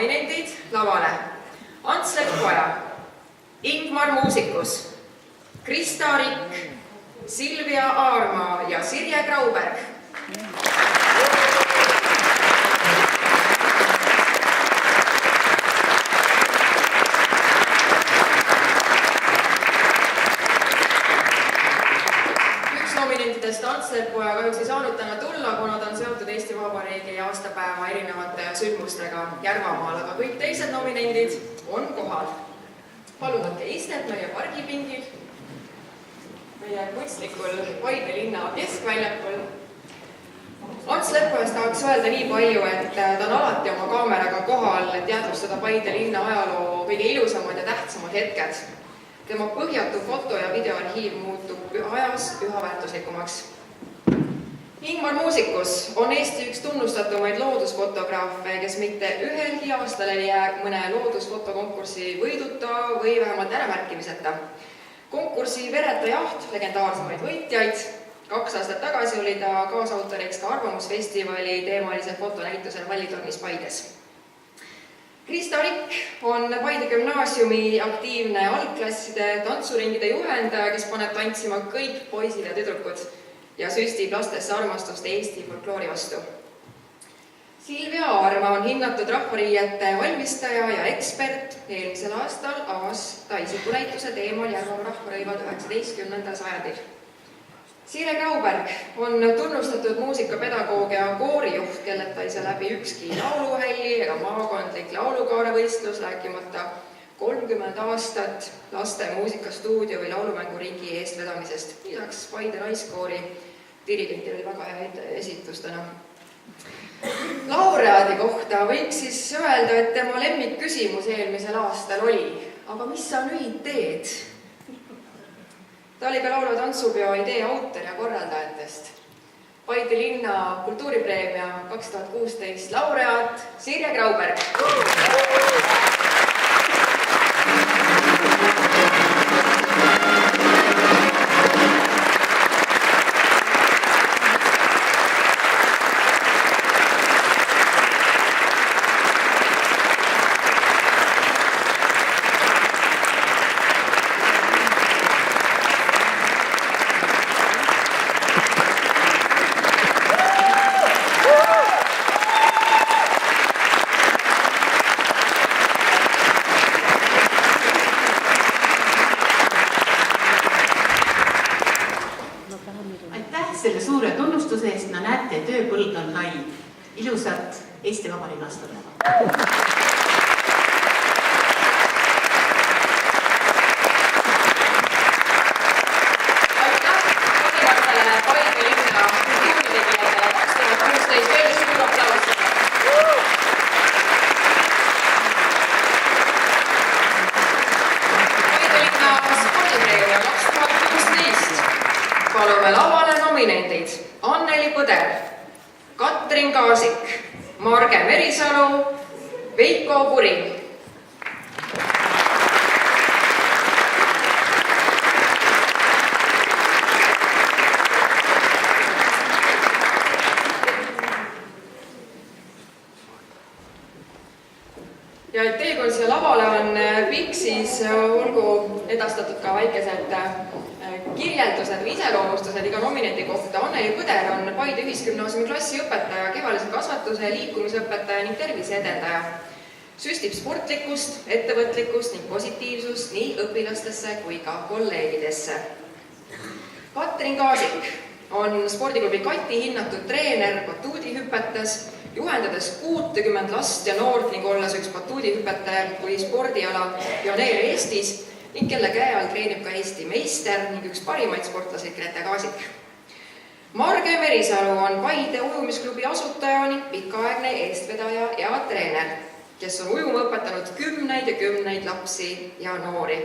nominendid lavale. Ants Leppoja, Ingmar Muusikus, Krista Rikk, Silvia Aarma ja Sirje Grauberg. Nominentidest Ants Leppoja kahjuks ei saanud täna tulla, kuna ta on seotud Eesti Vabariigi aastapäeva erinevate sündmustega Järvamaal, aga kõik teised nominendid on kohal. Palun võtke istet meie pargipingil, meie kunstlikul Paide linna keskväljakul. Ants Leppojast tahaks öelda nii palju, et ta on alati oma kaameraga kohal, et jäädvustada Paide linna ajaloo kõige ilusamad ja tähtsamad hetked. Tema põhjatu foto- ja videoarhiiv muutub ajas üha väärtuslikumaks. Ingmar Muusikus on Eesti üks tunnustatumaid loodusfotograafe, kes mitte ühelgi aastal ei jää mõne loodusfotokonkursi võiduta või vähemalt äramärkimiseta. Konkursi Vereta jaht legendaarsemaid võitjaid. 2 aastat tagasi oli ta kaasautoriks ka Arvamusfestivali teemalisel fotonäitusel Vallitornis Paides. Krista Rikk on Paide gümnaasiumi aktiivne algklasside tantsuringide juhendaja, kes paneb tantsima kõik poisid ja tüdrukud ja süstib lastesse armastust Eesti folkloori vastu. Silvia Aarma on hinnatud rahvariiete valmistaja ja ekspert. Eelmisel aastal avas ta isikunäituse teemal Järvamaa rahvarõivad 19. sajandil. Sirje Grauberg on tunnustatud muusikapedagoog ja koorijuht, kelleta ei saa läbi ükski lauluhälli ega maakondlik laulukaaravõistlus, rääkimata 30 aastat laste muusikastuudio või laulumänguringi eestvedamisest. Lisaks Paide naiskoori dirigentil oli väga hea esitustena. Laureaadi kohta võiks siis öelda, et tema lemmikküsimus eelmisel aastal oli, aga mis sa nüüd teed? Ta oli ka laulu- ja tantsupeo idee autor ja korraldajatest. Paide linna kultuuripreemia 2016 laureaat Sirje Grauberg. Selle suure tunnustuse eest näete, tööpõld on lai. Ilusat Eesti Vabariigi aastapäeva. Palume lavale nominendid Anneli Põder, Katrin Kaasik, Marge Merisalu, Veiko Kurim. Ja et teekond siia lavale on pikk, siis olgu edastatud ka väikesed kirjeldused või iseloomustused iga nominendi kohta. Anneli Põder on Paide Ühisgümnaasiumi klassiõpetaja, kehalise kasvatuse, liikumisõpetaja ning terviseedendaja. Süstib sportlikkust, ettevõtlikkust ning positiivsust nii õpilastesse kui ka kolleegidesse. Katrin Kaasik on spordiklubi Kati hinnatud treener batuudihüpetes, juhendades 60 last ja noort ning olles üks batuudihüpete kui spordiala pioneer Eestis ning kelle käe all treenib ka Eesti meister ning üks parimaid sportlaseid Grete Kaasik. Marge Merisalu on Paide ujumisklubi asutaja ning pikaaegne eestvedaja ja treener, kes on ujuma õpetanud kümneid ja kümneid lapsi ja noori.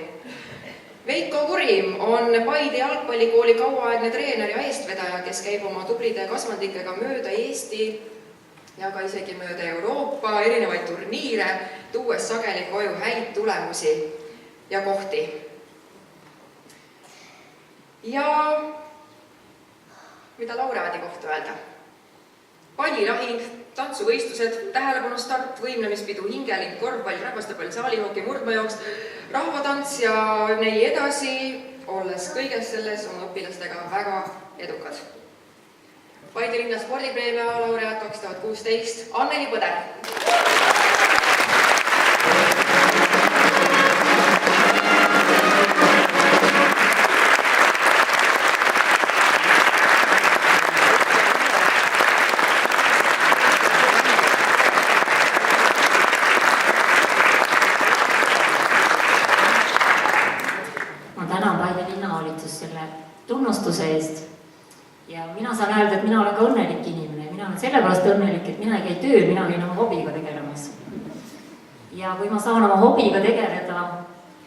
Veiko Kurim on Paide jalgpallikooli kauaaegne treener ja eestvedaja, kes käib oma tublide kasvandikega mööda Eesti ja ka isegi mööda Euroopa erinevaid turniire, tuues sageli koju häid tulemusi ja kohti. Ja mida laureaadi kohta öelda? Pallilahing, tantsuvõistlused, tähelepanustart, võimlemispidu, hingeling, korvpall, rabastepall, saalihooki, murdmajooks, rahvatants ja nii edasi, olles kõiges selles oma õpilastega väga edukad. Paide linna spordipreemia laureaat 2016 Anneli Põder. Selle tunnustuse eest ja mina saan öelda, et mina olen ka õnnelik inimene. Mina olen sellepärast õnnelik, et mina ei käi tööl, mina käin oma hobiga tegelemas. Ja kui ma saan oma hobiga tegeleda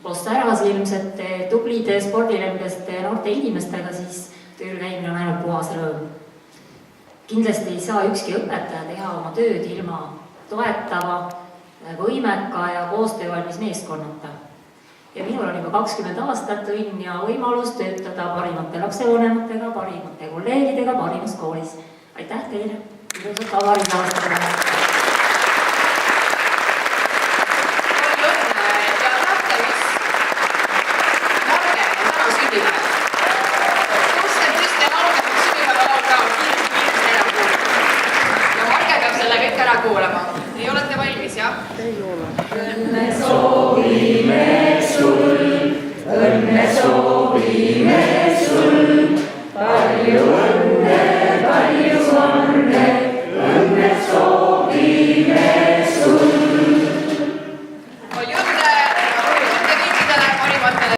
koos ärasilmsete, tublide, spordilembeste noorte inimestega, siis tööl käimine on ainult puhas rõõm. Kindlasti ei saa ükski õpetaja teha oma tööd ilma toetava, võimeka ja koostöövalmis meeskonnata. Ja minul on juba 20 aastat õnn ja võimalus töötada parimate lapsevanematega, parimate kolleegidega, parimas koolis. Aitäh teile! Ilusat avariga aastaga! Palju õnne ja tahte, mis Marge on täna sünnipäev. Tõuske tõste Marge sünnipäeva lauda kiiresti ära kuulama. Ja Marge peab selle kõik ära kuulama. Ei olete valmis, jah? Ei ole. Õnne soovime sul, õnne soovime